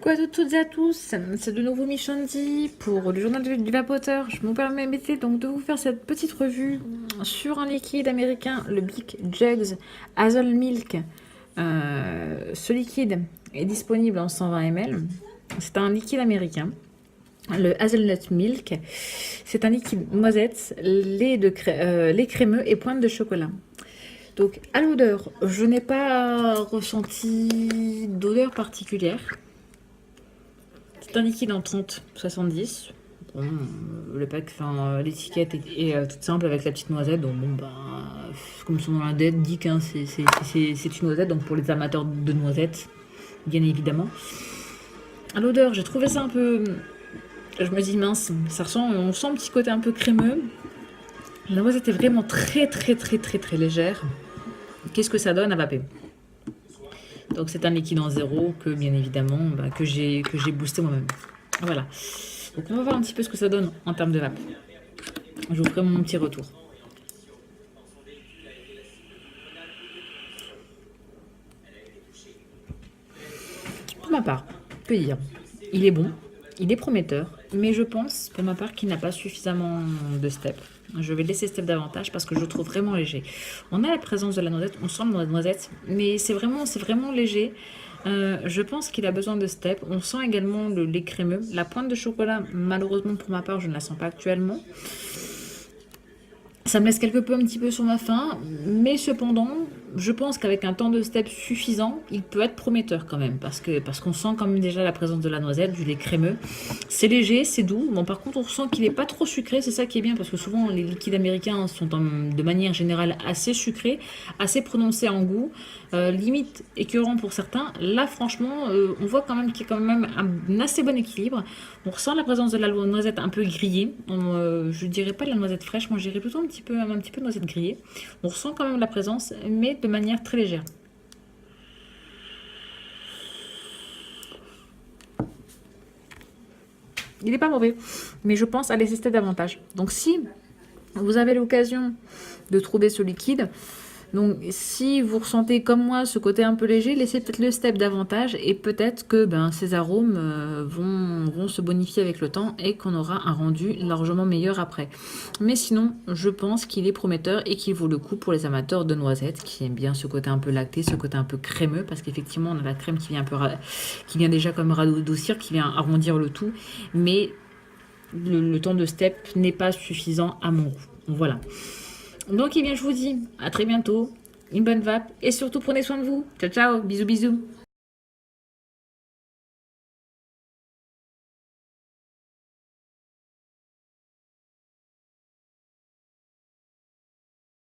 Coucou à toutes et à tous, c'est de nouveau Michandy pour le journal du vapoteur. Je me permettais donc de vous faire cette petite revue sur un liquide américain, le Big Jugs Hazel Milk. Ce liquide est disponible en 120 ml. C'est un liquide américain. Le Hazelnut Milk, c'est un liquide noisette, lait crémeux et pointe de chocolat. Donc à l'odeur, je n'ai pas ressenti d'odeur particulière. C'est un liquide en 30-70. Bon, le pack, enfin, l'étiquette est toute simple avec la petite noisette. Donc bon, bah, comme son nom l'indique, hein, c'est une noisette. Donc pour les amateurs de noisettes, bien évidemment. À l'odeur, j'ai trouvé ça un peu. Je me dis mince, ça ressent, on sent un petit côté un peu crémeux. La noisette est vraiment très légère. Qu'est-ce que ça donne à vaper? Donc c'est un liquide en zéro que bien évidemment bah, que j'ai boosté moi-même. Voilà. Donc on va voir un petit peu ce que ça donne en termes de vape. Je vous ferai mon petit retour. Pour ma part, je peux dire, il est bon, il est prometteur, mais je pense pour ma part qu'il n'a pas suffisamment de steps. Je vais laisser step davantage parce que je le trouve vraiment léger. On a la présence de la noisette, on sent la noisette, mais c'est vraiment léger. Je pense qu'il a besoin de step. On sent également le lait crémeux. La pointe de chocolat, malheureusement pour ma part, je ne la sens pas actuellement. Ça me laisse quelque peu un petit peu sur ma faim, mais cependant, je pense qu'avec un temps de step suffisant, il peut être prometteur quand même, parce qu'on sent quand même déjà la présence de la noisette, du lait crémeux. C'est léger, c'est doux. Bon, par contre, on sent qu'il n'est pas trop sucré, c'est ça qui est bien, parce que souvent les liquides américains sont de manière générale assez sucrés, assez prononcés en goût, limite écœurant pour certains. Là, franchement, on voit quand même qu'il y a quand même un assez bon équilibre. On ressent la présence de la noisette un peu grillée. Je dirais pas de la noisette fraîche, moi je dirais plutôt un petit peu de noisette grillée. On ressent quand même la présence, mais de manière très légère. Il n'est pas mauvais, mais je pense à laisser davantage. Donc si vous avez l'occasion de trouver ce liquide, donc si vous ressentez comme moi ce côté un peu léger, laissez peut-être le step davantage et peut-être que ces arômes vont se bonifier avec le temps et qu'on aura un rendu largement meilleur après. Mais sinon, je pense qu'il est prometteur et qu'il vaut le coup pour les amateurs de noisettes qui aiment bien ce côté un peu lacté, ce côté un peu crémeux, parce qu'effectivement on a la crème qui vient déjà comme radoucir, qui vient arrondir le tout, mais le temps de step n'est pas suffisant à mon goût. Voilà. Donc, eh bien, je vous dis à très bientôt, une bonne vape et surtout prenez soin de vous. Ciao, ciao, bisous, bisous.